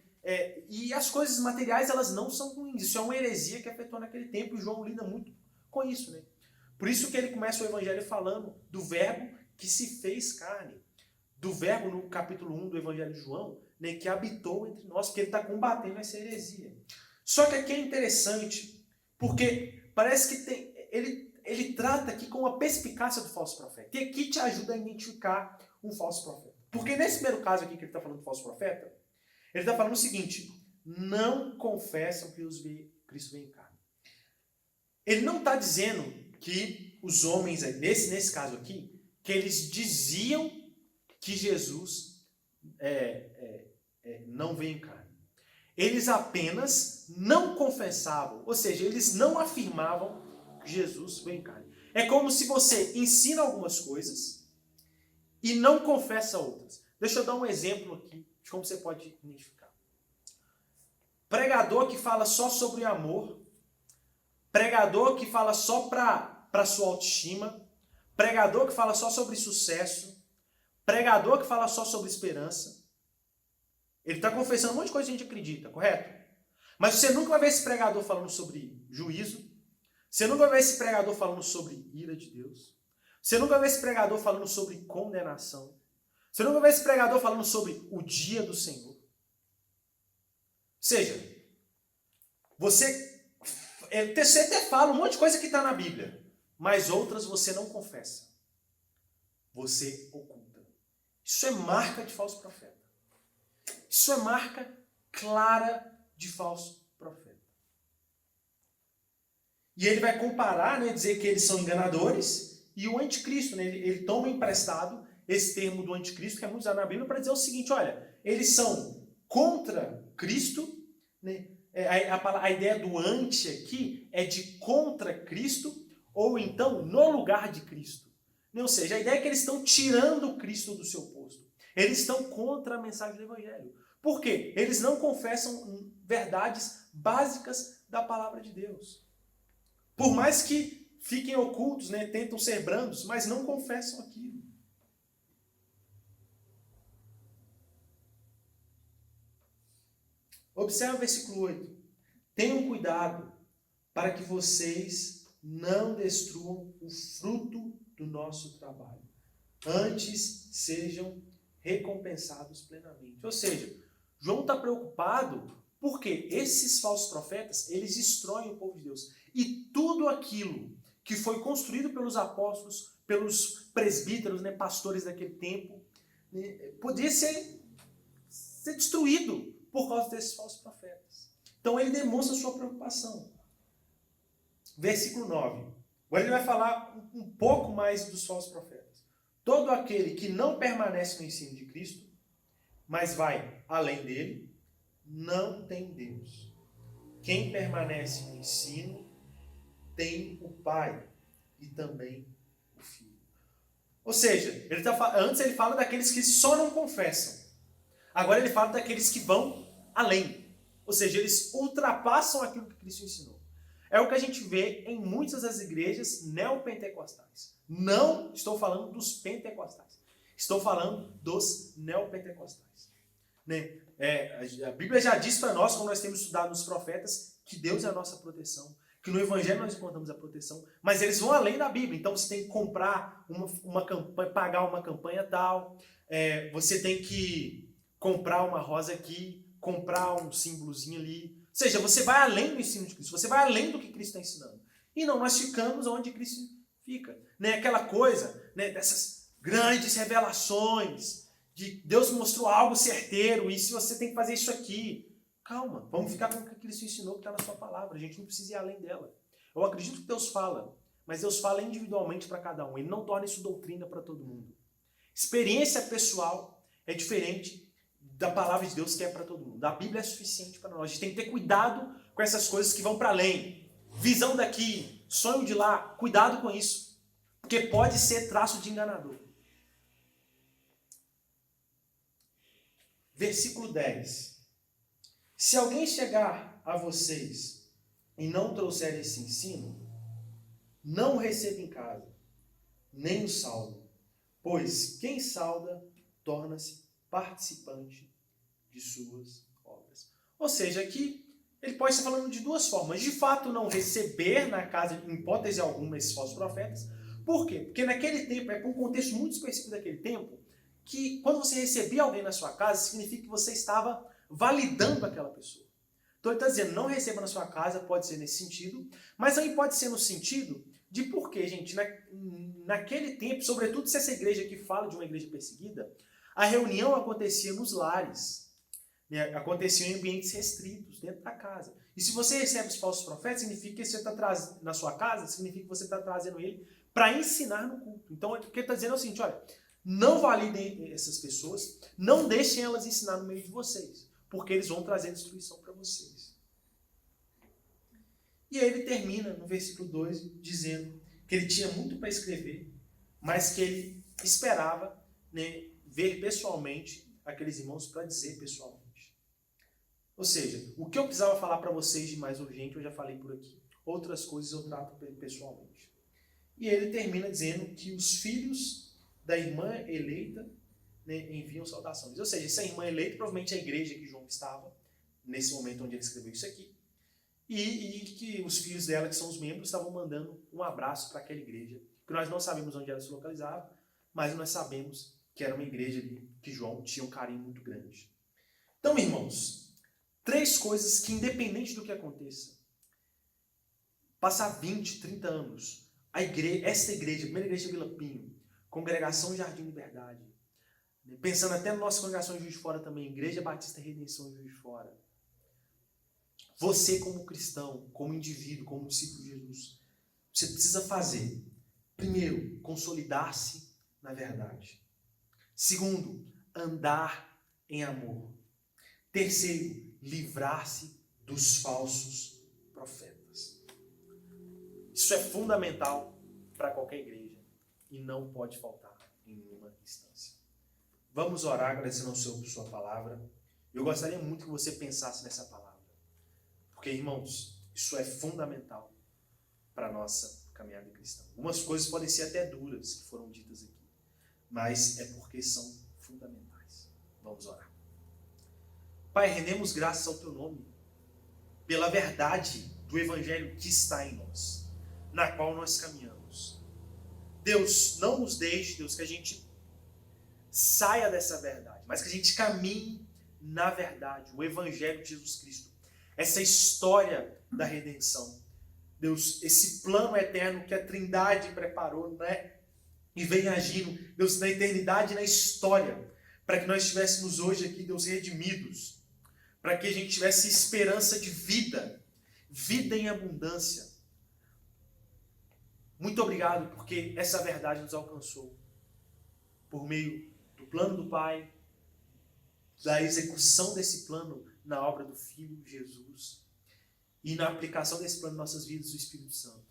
E as coisas materiais, elas não são ruins. Isso é uma heresia que afetou naquele tempo, e João lida muito com isso, né? Por isso que ele começa o evangelho falando do verbo que se fez carne. Do verbo no capítulo 1 do evangelho de João, né, que habitou entre nós, porque ele está combatendo essa heresia. Só que aqui é interessante, porque parece que ele trata aqui com a perspicácia do falso profeta. E aqui te ajuda a identificar um falso profeta. Porque nesse primeiro caso aqui que ele está falando do falso profeta, ele está falando o seguinte: não confessam que Cristo veio em carne. Ele não está dizendo que os homens, nesse caso aqui, que eles diziam que Jesus não veio em carne. Eles apenas não confessavam, ou seja, eles não afirmavam que Jesus veio em carne. É como se você ensina algumas coisas e não confessa outras. Deixa eu dar um exemplo aqui de como você pode identificar. Pregador que fala só sobre amor, pregador que fala só para sua autoestima, pregador que fala só sobre sucesso, pregador que fala só sobre esperança. Ele está confessando um monte de coisa que a gente acredita, correto? Mas você nunca vai ver esse pregador falando sobre juízo, você nunca vai ver esse pregador falando sobre ira de Deus, você nunca vai ver esse pregador falando sobre condenação, você nunca vai ver esse pregador falando sobre o dia do Senhor. Ou seja, você até fala um monte de coisa que está na Bíblia, mas outras você não confessa. Você oculta. Isso é marca de falso profeta. Isso é marca clara de falso profeta. E ele vai comparar, né, dizer que eles são enganadores, e o anticristo, né, ele toma emprestado esse termo do anticristo, que é muito usado na Bíblia, para dizer o seguinte: olha, eles são contra Cristo, né? A ideia do anti aqui é de contra Cristo, ou então no lugar de Cristo. Ou seja, a ideia é que eles estão tirando Cristo do seu posto. Eles estão contra a mensagem do Evangelho. Por quê? Eles não confessam verdades básicas da palavra de Deus. Por mais que fiquem ocultos, né, tentam ser brandos, mas não confessam aquilo. Observe o versículo 8. Tenham cuidado para que vocês não destruam o fruto do nosso trabalho. Antes sejam recompensados plenamente. Ou seja, João está preocupado Porque esses falsos profetas, eles destroem o povo de Deus. E tudo aquilo que foi construído pelos apóstolos, pelos presbíteros, né, pastores daquele tempo, né, podia ser destruído por causa desses falsos profetas. Então ele demonstra sua preocupação. Versículo 9. Agora ele vai falar um pouco mais dos falsos profetas. Todo aquele que não permanece no ensino de Cristo, mas vai além dele, não tem Deus. Quem permanece no ensino tem o Pai e também o Filho. Ou seja, antes ele fala daqueles que só não confessam. Agora ele fala daqueles que vão além. Ou seja, eles ultrapassam aquilo que Cristo ensinou. É o que a gente vê em muitas das igrejas neopentecostais. Não estou falando dos pentecostais. Estou falando dos neopentecostais. Né? A Bíblia já diz para nós, como nós temos estudado nos profetas, que Deus é a nossa proteção. Que no Evangelho nós encontramos a proteção. Mas eles vão além da Bíblia. Então você tem que comprar uma campanha, pagar uma campanha tal. Você tem que comprar uma rosa aqui, comprar um símbolozinho ali. Ou seja, você vai além do ensino de Cristo. Você vai além do que Cristo está ensinando. E não, nós ficamos onde Cristo fica. Né? Aquela coisa, né, dessas grandes revelações, de Deus mostrou algo certeiro, e se você tem que fazer isso aqui. Calma, vamos ficar com o que Cristo ensinou, que está na sua palavra. A gente não precisa ir além dela. Eu acredito que Deus fala, mas Deus fala individualmente para cada um. Ele não torna isso doutrina para todo mundo. Experiência pessoal é diferente da palavra de Deus, que é para todo mundo. A Bíblia é suficiente para nós. A gente tem que ter cuidado com essas coisas que vão para além. Visão daqui, sonho de lá, cuidado com isso. Porque pode ser traço de enganador. Versículo 10. Se alguém chegar a vocês e não trouxer esse ensino, não o receba em casa, nem o salve, pois quem sauda torna-se participante de suas obras. Ou seja, aqui ele pode estar falando de duas formas. De fato, não receber na casa, em hipótese alguma, esses falsos profetas. Por quê? Porque naquele tempo, por um contexto muito específico daquele tempo, que quando você recebia alguém na sua casa, significa que você estava validando aquela pessoa. Então ele está dizendo, não receba na sua casa, pode ser nesse sentido, mas também pode ser no sentido de por quê, gente? Naquele tempo, sobretudo se essa igreja aqui fala de uma igreja perseguida, a reunião acontecia nos lares, né? Acontecia em ambientes restritos, dentro da casa. E se você recebe os falsos profetas, significa que você está trazendo na sua casa, significa que você está trazendo ele para ensinar no culto. Então o que ele está dizendo é o seguinte, olha, não validem essas pessoas, não deixem elas ensinar no meio de vocês, porque eles vão trazer destruição para vocês. E aí ele termina no versículo 2 dizendo que ele tinha muito para escrever, mas que ele esperava, né, ver pessoalmente aqueles irmãos para dizer pessoalmente. Ou seja, o que eu precisava falar para vocês de mais urgente eu já falei por aqui. Outras coisas eu trato pessoalmente. E ele termina dizendo que os filhos da irmã eleita, né, enviam saudações. Ou seja, essa irmã eleita, provavelmente a igreja que João estava, nesse momento onde ele escreveu isso aqui, e que os filhos dela, que são os membros, estavam mandando um abraço para aquela igreja, que nós não sabemos onde ela se localizava, mas nós sabemos que era uma igreja ali, que João tinha um carinho muito grande. Então, irmãos, 3 coisas que, independente do que aconteça, passar 20, 30 anos, essa igreja, a primeira igreja de Vila Pinho, Congregação Jardim Liberdade, pensando até na nossa congregação de Juiz de Fora também, Igreja Batista Redenção de Juiz de Fora. Você como cristão, como indivíduo, como discípulo de Jesus, você precisa fazer, primeiro, consolidar-se na verdade. Segundo, andar em amor. Terceiro, livrar-se dos falsos profetas. Isso é fundamental para qualquer igreja e não pode faltar em nenhuma instância. Vamos orar agradecendo ao Senhor por sua palavra. Eu gostaria muito que você pensasse nessa palavra. Porque, irmãos, isso é fundamental para a nossa caminhada cristã. Algumas coisas podem ser até duras que foram ditas aqui, mas é porque são fundamentais. Vamos orar. Pai, rendemos graças ao Teu nome pela verdade do Evangelho que está em nós, na qual nós caminhamos. Deus, não nos deixe, Deus, que a gente saia dessa verdade, mas que a gente caminhe na verdade, o Evangelho de Jesus Cristo. Essa história da redenção. Deus, esse plano eterno que a Trindade preparou, né? E vem agindo, Deus, na eternidade e na história, para que nós estivéssemos hoje aqui, Deus, redimidos, para que a gente tivesse esperança de vida, vida em abundância. Muito obrigado, porque essa verdade nos alcançou por meio do plano do Pai, da execução desse plano na obra do Filho Jesus e na aplicação desse plano em nossas vidas do Espírito Santo.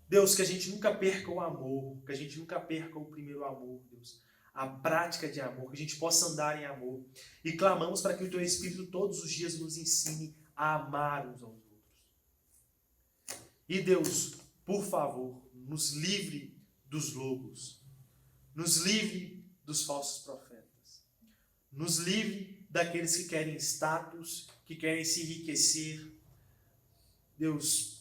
Deus, que a gente nunca perca o amor, que a gente nunca perca o primeiro amor, Deus, a prática de amor, que a gente possa andar em amor. E clamamos para que o Teu Espírito todos os dias nos ensine a amar uns aos outros. E Deus, por favor, nos livre dos lobos, nos livre dos falsos profetas, nos livre daqueles que querem status, que querem se enriquecer, Deus,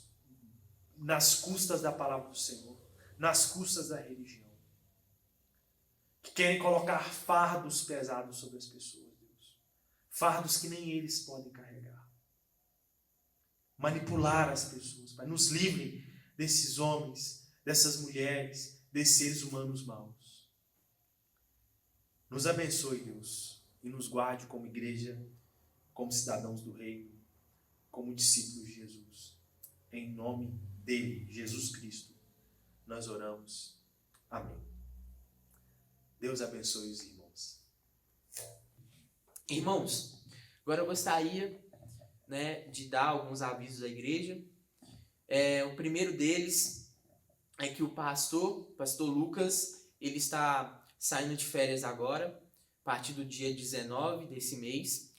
nas custas da palavra do Senhor, nas custas da religião, que querem colocar fardos pesados sobre as pessoas, Deus, fardos que nem eles podem carregar, manipular as pessoas, Pai, nos livre desses homens, dessas mulheres, desses seres humanos maus. Nos abençoe, Deus, e nos guarde como igreja, como cidadãos do reino, como discípulos de Jesus. Em nome dele, Jesus Cristo, nós oramos. Amém. Deus abençoe os irmãos. Irmãos, agora eu gostaria, de dar alguns avisos à igreja. O primeiro deles é que o pastor Lucas, ele está saindo de férias agora, a partir do dia 19 desse mês,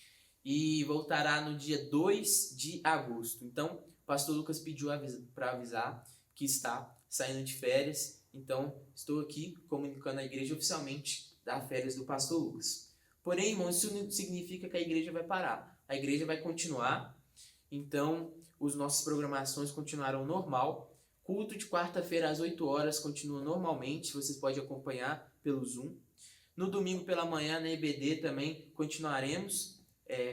e voltará no dia 2 de agosto. Então, o pastor Lucas pediu para avisar que está saindo de férias, então estou aqui comunicando à igreja oficialmente das férias do pastor Lucas. Porém, irmãos, isso não significa que a igreja vai parar. A igreja vai continuar, então as nossas programações continuarão normal. Culto de quarta-feira às 8 horas continua normalmente, vocês podem acompanhar pelo Zoom. No domingo pela manhã, na EBD também continuaremos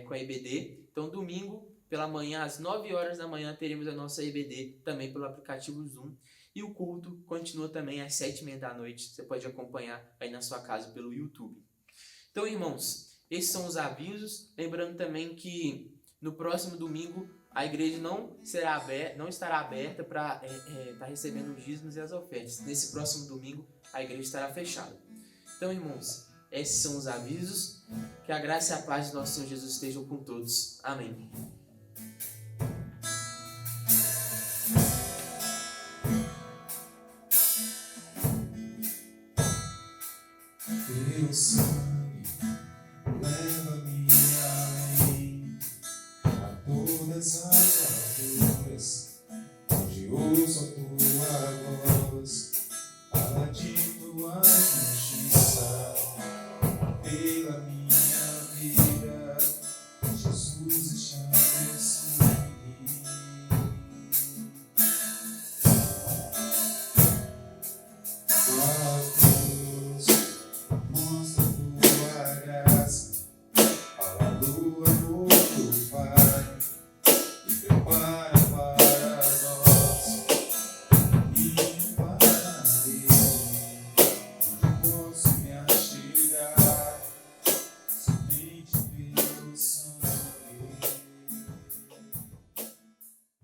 com a EBD. Então, domingo pela manhã, às 9 horas da manhã, teremos a nossa EBD também pelo aplicativo Zoom. E o culto continua também às 7h30 da noite. Você pode acompanhar aí na sua casa pelo YouTube. Então, irmãos, esses são os avisos. Lembrando também que no próximo domingo a igreja não estará aberta para estar recebendo os dízimos e as ofertas. Nesse próximo domingo a igreja estará fechada. Então, irmãos, esses são os avisos. Que a graça e a paz de nosso Senhor Jesus estejam com todos. Amém. Eu sou